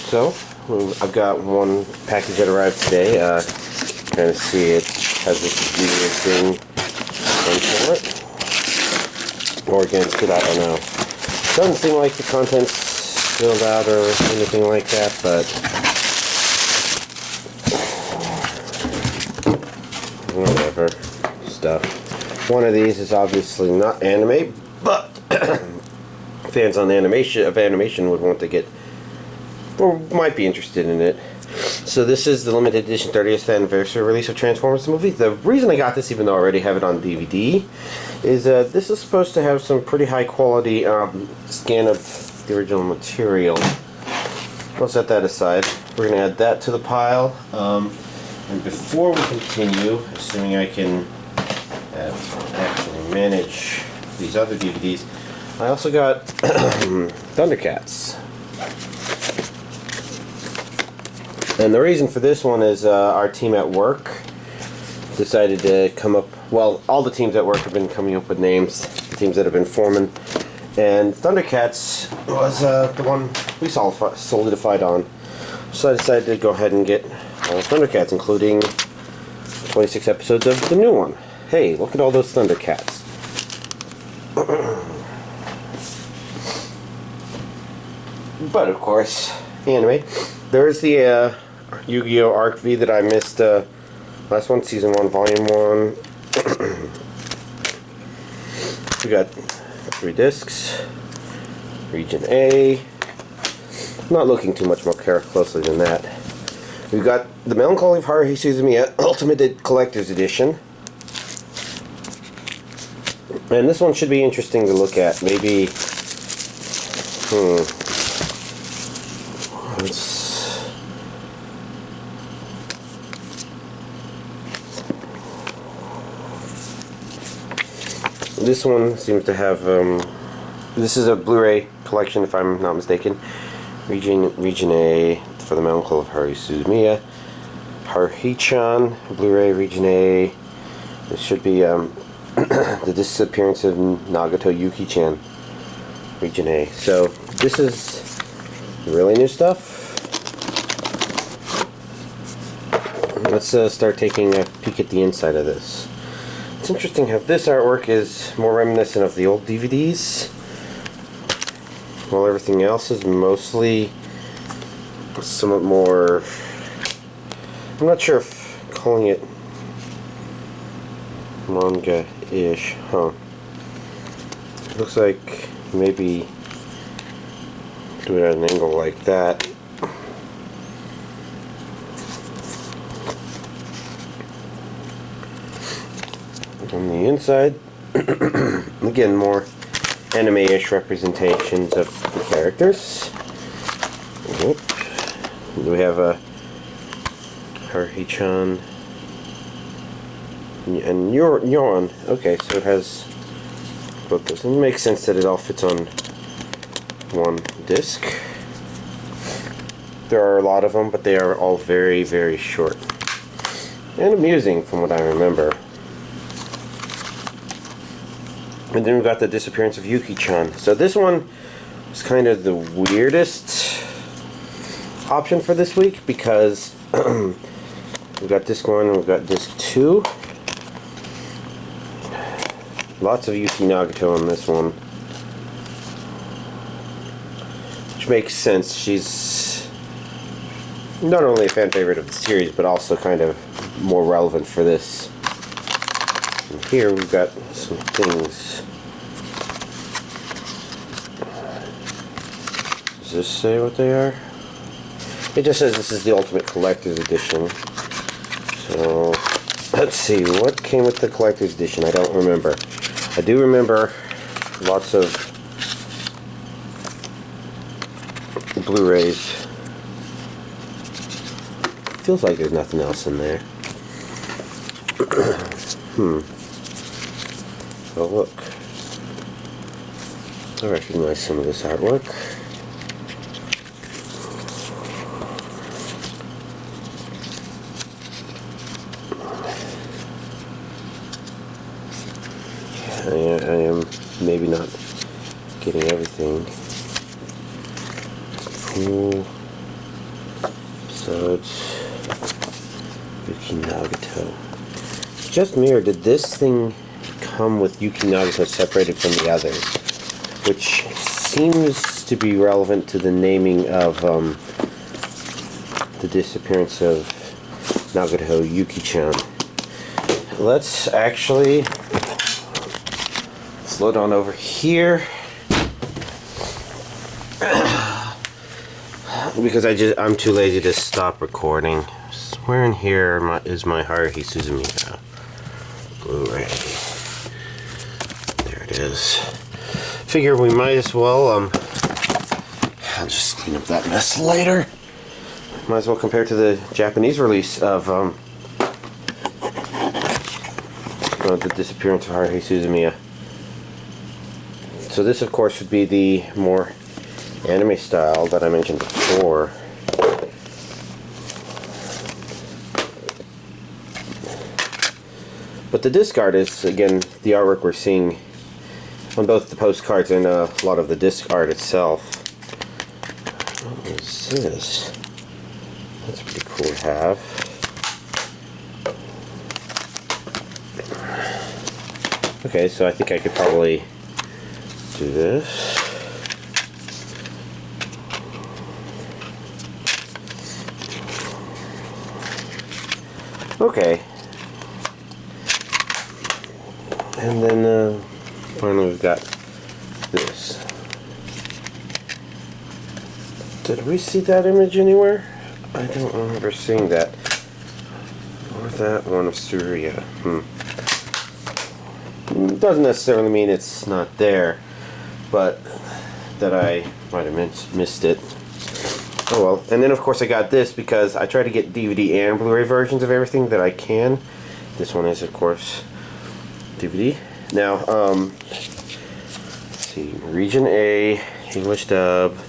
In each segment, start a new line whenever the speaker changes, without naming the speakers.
So, I've got one package that arrived today. Kind of see it has this weird thing for it. Or against it, I don't know. Doesn't seem like the content's filled out or anything like that, but whatever stuff. One of these is obviously not anime, but fans on animation would want to get, or might be interested in it. So this is the limited edition 30th anniversary release of Transformers the movie. The reason I got this, even though I already have it on DVD, is this is supposed to have some pretty high quality scan of the original material. We'll set that aside. We're going to add that to the pile. And before we continue, assuming I can actually manage these other DVDs, I also got ThunderCats. And the reason for this one is our team at work decided to come up, well, all the teams at work have been coming up with names, teams that have been forming, and ThunderCats was the one we solidified on. So I decided to go ahead and get all ThunderCats, including 26 episodes of the new one. Hey, look at all those ThunderCats. But of course, anime. There's the Yu-Gi-Oh! ARC-V that I missed last one, Season 1, Volume 1. We got 3 discs. Region A. I'm not looking too much more closely than that. We've got the Melancholy of Haruhi Suzumiya Ultimate Collector's Edition. And this one should be interesting to look at. Maybe... This one seems to have, this is a Blu-ray collection if I'm not mistaken. Region A for the Melancholy of Haruhi Suzumiya. Haruhi-chan, Blu-ray, Region A. This should be the Disappearance of Nagato Yuki-chan, Region A. So this is really new stuff. Let's start taking a peek at the inside of this. It's interesting how this artwork is more reminiscent of the old DVDs, while everything else is mostly somewhat more, I'm not sure if calling it manga-ish, huh? It looks like maybe do it at an angle like that. On the inside, again, more anime-ish representations of the characters. We have a Haruhi-chan and Nyon. Okay, so it has both those. It makes sense that it all fits on one disc. There are a lot of them, but they are all very, very short and amusing from what I remember. And then we've got the Disappearance of Yuki-chan. So this one is kind of the weirdest option for this week because we've got disc 1 and we've got disc 2. Lots of Yuki Nagato on this one, which makes sense. She's not only a fan favorite of the series, but also kind of more relevant for this. And here we've got some things. Does this say what they are? It just says this is the Ultimate Collector's Edition. So, let's see, what came with the Collector's Edition? I don't remember. I do remember lots of Blu-rays. Feels like there's nothing else in there. Oh, look. I recognize some of this artwork. I am maybe not getting everything. Cool. So it's Yuki Nagato. Just me, or did this thing come with Yuki Nagato separated from the others? Which seems to be relevant to the naming of the disappearance of Nagato Yuki-chan. Let's actually load on over here. Because I'm too lazy to stop recording. Where in here is my Haruhi Suzumiya Blu-ray? There it is. Figure we might as well I'll just clean up that mess later. Might as well compare to the Japanese release of the disappearance of Haruhi Suzumiya. So this, of course, would be the more anime style that I mentioned before. But the disc art is, again, the artwork we're seeing on both the postcards and a lot of the disc art itself. What is this? That's pretty cool to have. Okay, so I think I could probably do this. Okay. And then finally we've got this. Did we see that image anywhere? I don't remember seeing that. Or that one of Suzumiya. Doesn't necessarily mean it's not there, but that I might have missed it. Oh well. And then of course I got this because I try to get DVD and Blu-ray versions of everything that I can. This one is, of course, DVD. Now, let's see, Region A, English dub.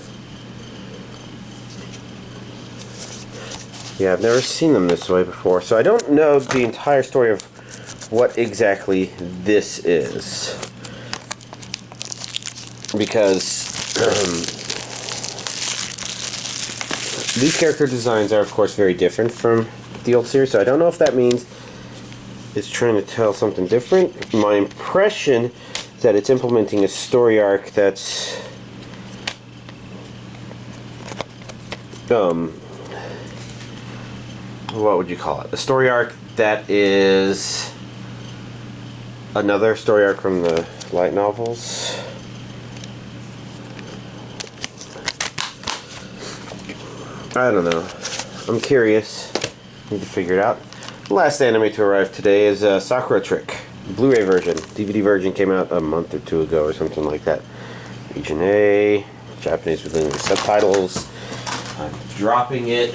Yeah, I've never seen them this way before, so I don't know the entire story of what exactly this is. Because these character designs are, of course, very different from the old series, so I don't know if that means it's trying to tell something different. My impression is that it's implementing a story arc that's what would you call it? A story arc that is another story arc from the light novels. I don't know. I'm curious. Need to figure it out. The last anime to arrive today is Sakura Trick Blu-ray version. DVD version came out a month or two ago or something like that. Region A, Japanese with English subtitles. I'm dropping it.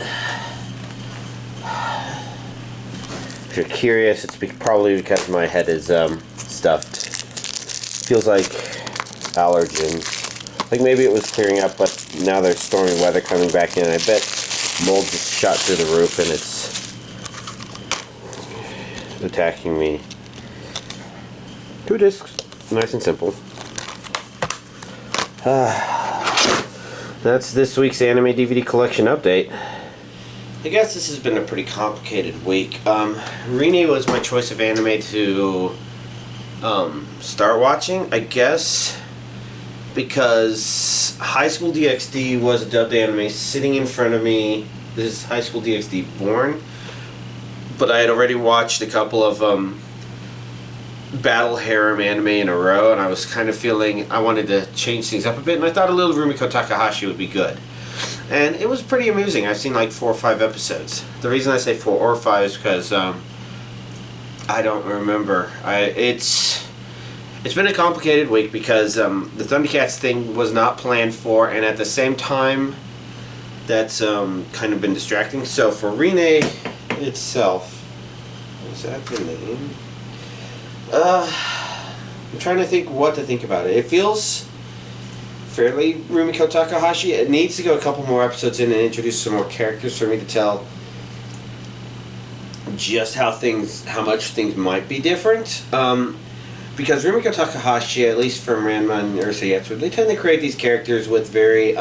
If you're curious, it's probably because my head is stuffed. Feels like allergens. Like maybe it was clearing up, but now there's stormy weather coming back in. I bet mold just shot through the roof and it's attacking me. 2 discs, nice and simple. That's this week's anime DVD collection update. I guess this has been a pretty complicated week. Rine was my choice of anime to start watching, I guess, because High School DxD was a dubbed anime sitting in front of me. This is High School DxD Born, but I had already watched a couple of battle harem anime in a row, and I was kind of feeling I wanted to change things up a bit, and I thought a little Rumiko Takahashi would be good. And it was pretty amusing. I've seen like 4 or 5 episodes. The reason I say 4 or 5 is because I don't remember. It's been a complicated week because the ThunderCats thing was not planned for, and at the same time, that's kind of been distracting. So for Rine itself, is that the name? I'm trying to think what to think about it. It feels fairly Rumiko Takahashi. It needs to go a couple more episodes in and introduce some more characters for me to tell just how much things might be different. Because Rumiko Takahashi, at least from Ranma and Urusei Yatsura, they tend to create these characters with very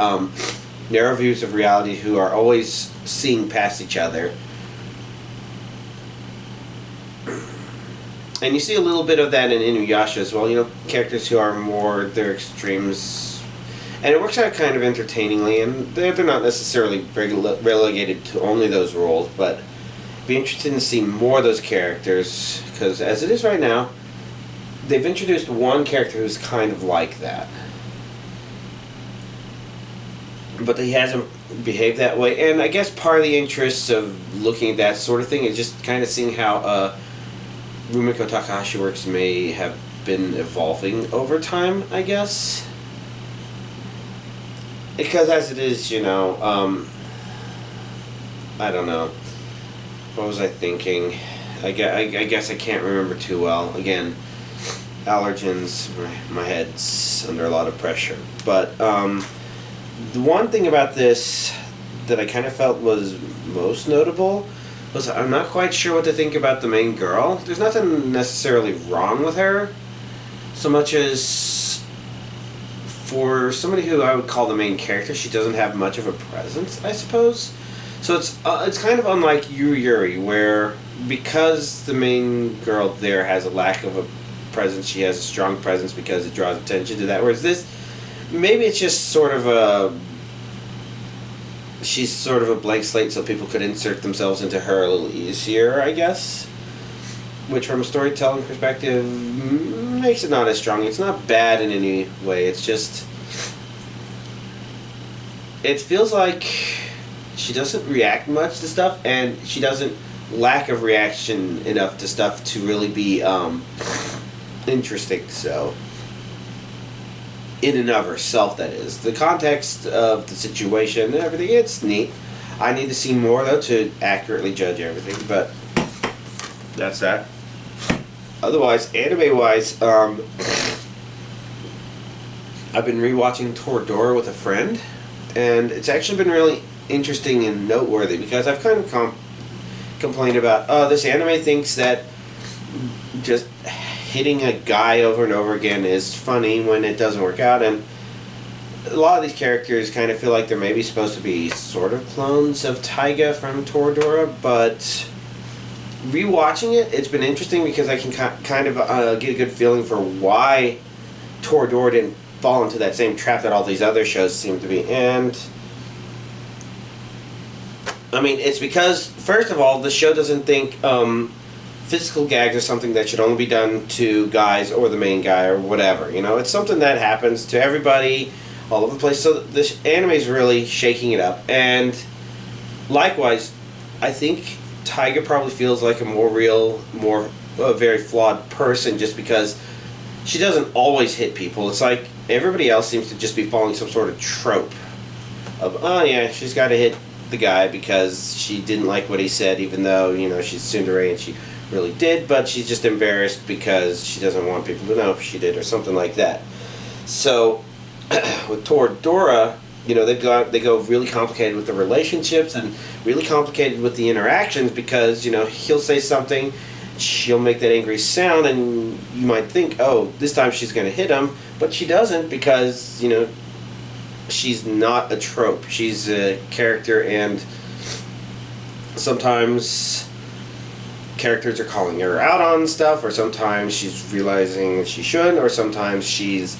narrow views of reality who are always seeing past each other. And you see a little bit of that in Inuyasha as well. You know, characters who are more their extremes. And it works out kind of entertainingly, and they're not necessarily relegated to only those roles, but be interested to see more of those characters, because as it is right now, they've introduced one character who's kind of like that. But he hasn't behaved that way, and I guess part of the interest of looking at that sort of thing is just kind of seeing how Rumiko Takahashi works may have been evolving over time, I guess. Because as it is, you know, I don't know. What was I thinking? I guess I can't remember too well. Again, allergens, my head's under a lot of pressure. But the one thing about this that I kind of felt was most notable was I'm not quite sure what to think about the main girl. There's nothing necessarily wrong with her, so much as for somebody who I would call the main character, she doesn't have much of a presence, I suppose. So it's kind of unlike Yuri, where because the main girl there has a lack of a presence, she has a strong presence because it draws attention to that. Whereas this, maybe it's just sort of a... She's sort of a blank slate, so people could insert themselves into her a little easier, I guess. Which, from a storytelling perspective, makes it not as strong. It's not bad in any way. It's just... It feels like she doesn't react much to stuff, and she doesn't lack of reaction enough to stuff to really be interesting. So, in and of herself, that is. The context of the situation and everything, it's neat. I need to see more, though, to accurately judge everything, but that's that. Otherwise, anime-wise, I've been rewatching Toradora with a friend, and it's actually been really interesting and noteworthy because I've kind of complained about, this anime thinks that just hitting a guy over and over again is funny when it doesn't work out, and a lot of these characters kind of feel like they're maybe supposed to be sort of clones of Taiga from Toradora, but rewatching it, it's been interesting because I can kind of get a good feeling for why Toradora didn't fall into that same trap that all these other shows seem to be. And I mean, it's because, first of all, the show doesn't think physical gags are something that should only be done to guys or the main guy or whatever. You know, it's something that happens to everybody all over the place. So this anime is really shaking it up. And likewise, I think Taiga probably feels like a more real, very flawed person just because she doesn't always hit people. It's like everybody else seems to just be following some sort of trope of, oh yeah, she's got to hit the guy because she didn't like what he said, even though, you know, she's tsundere and she really did, but she's just embarrassed because she doesn't want people to know if she did or something like that. So with Toradora, you know, they go really complicated with the relationships and really complicated with the interactions because, you know, he'll say something, she'll make that angry sound, and you might think, oh, this time she's going to hit him, but she doesn't because, you know, she's not a trope. She's a character, and sometimes characters are calling her out on stuff, or sometimes she's realizing she shouldn't, or sometimes she's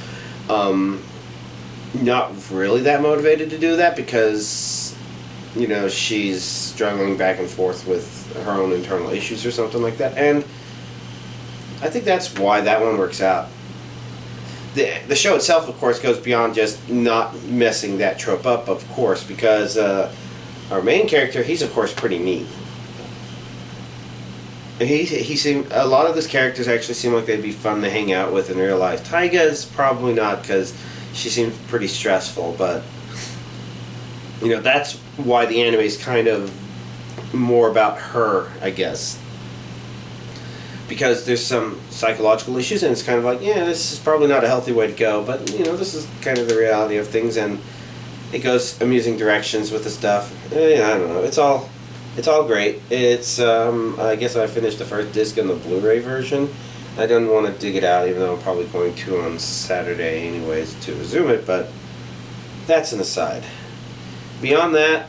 not really that motivated to do that because, you know, she's struggling back and forth with her own internal issues or something like that. And I think that's why that one works out. The show itself, of course, goes beyond just not messing that trope up, of course, because our main character, he's of course pretty neat. He seemed, a lot of these characters actually seem like they'd be fun to hang out with in real life. Taiga's probably not because she seems pretty stressful, but you know, that's why the anime is kind of more about her, I guess. Because there's some psychological issues, and it's kind of like, yeah, this is probably not a healthy way to go, but you know, this is kind of the reality of things, and it goes amusing directions with the stuff. Yeah, I don't know. It's all great. It's I guess I finished the first disc in the Blu-ray version. I don't want to dig it out, even though I'm probably going to on Saturday anyways to resume it, but that's an aside. Beyond that,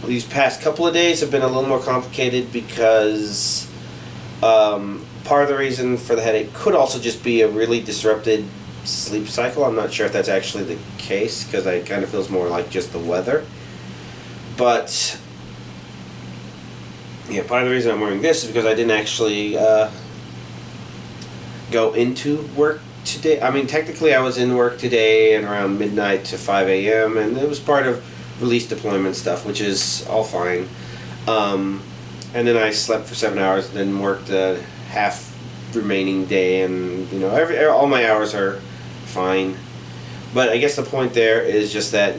these past couple of days have been a little more complicated because part of the reason for the headache could also just be a really disrupted sleep cycle. I'm not sure if that's actually the case because it kind of feels more like just the weather. But yeah, part of the reason I'm wearing this is because I didn't actually go into work today. I mean, technically I was in work today and around midnight to 5 a.m. and it was part of release deployment stuff, which is all fine. And then I slept for 7 hours and then worked a half remaining day, and all my hours are fine. But I guess the point there is just that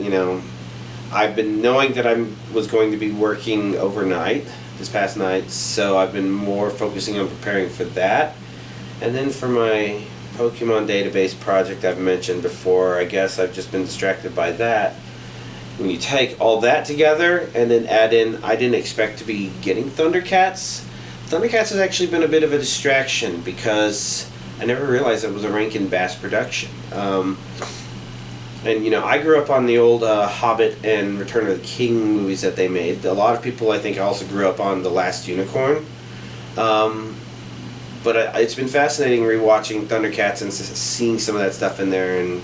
I've been knowing that I was going to be working overnight this past night, so I've been more focusing on preparing for that. And then for my Pokemon database project I've mentioned before, I guess I've just been distracted by that. When you take all that together and then add in, I didn't expect to be getting ThunderCats. ThunderCats has actually been a bit of a distraction because I never realized it was a Rankin Bass production. And I grew up on the old Hobbit and Return of the King movies that they made. A lot of people, I think, also grew up on The Last Unicorn. But it's been fascinating rewatching ThunderCats and seeing some of that stuff in there, and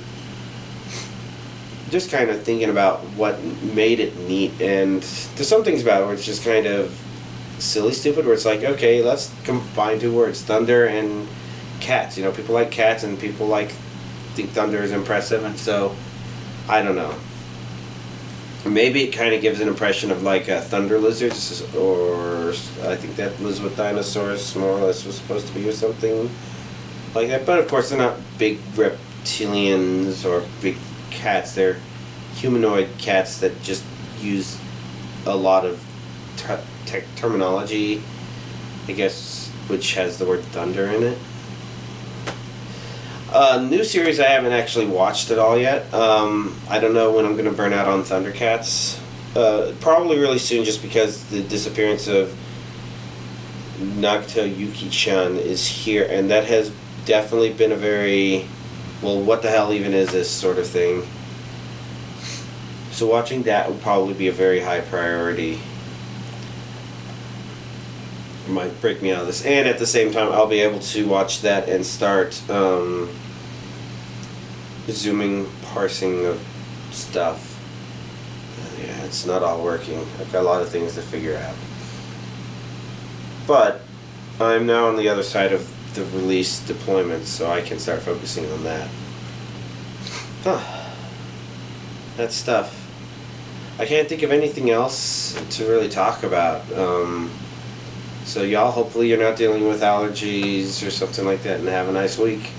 just kind of thinking about what made it neat. And there's some things about it where it's just kind of silly stupid, where it's like, okay, let's combine two words, thunder and cats. People like cats and people think thunder is impressive, and so I don't know, maybe it kind of gives an impression of like a thunder lizards, or I think that was what dinosaurs more or less was supposed to be, or something like that. But of course they're not big reptilians or big cats. They're humanoid cats that just use a lot of terminology, I guess, which has the word thunder in it. New series I haven't actually watched at all yet. I don't know when I'm going to burn out on ThunderCats. Probably really soon, just because the disappearance of Nagato Yuki-chan is here, and that has definitely been a very, well, what the hell even is this sort of thing. So watching that would probably be a very high priority. It might break me out of this. And at the same time, I'll be able to watch that and start resuming parsing of stuff. Yeah, it's not all working. I've got a lot of things to figure out. But I'm now on the other side of the release deployment, so I can start focusing on that. That stuff. I can't think of anything else to really talk about. So y'all, hopefully you're not dealing with allergies or something like that, and have a nice week.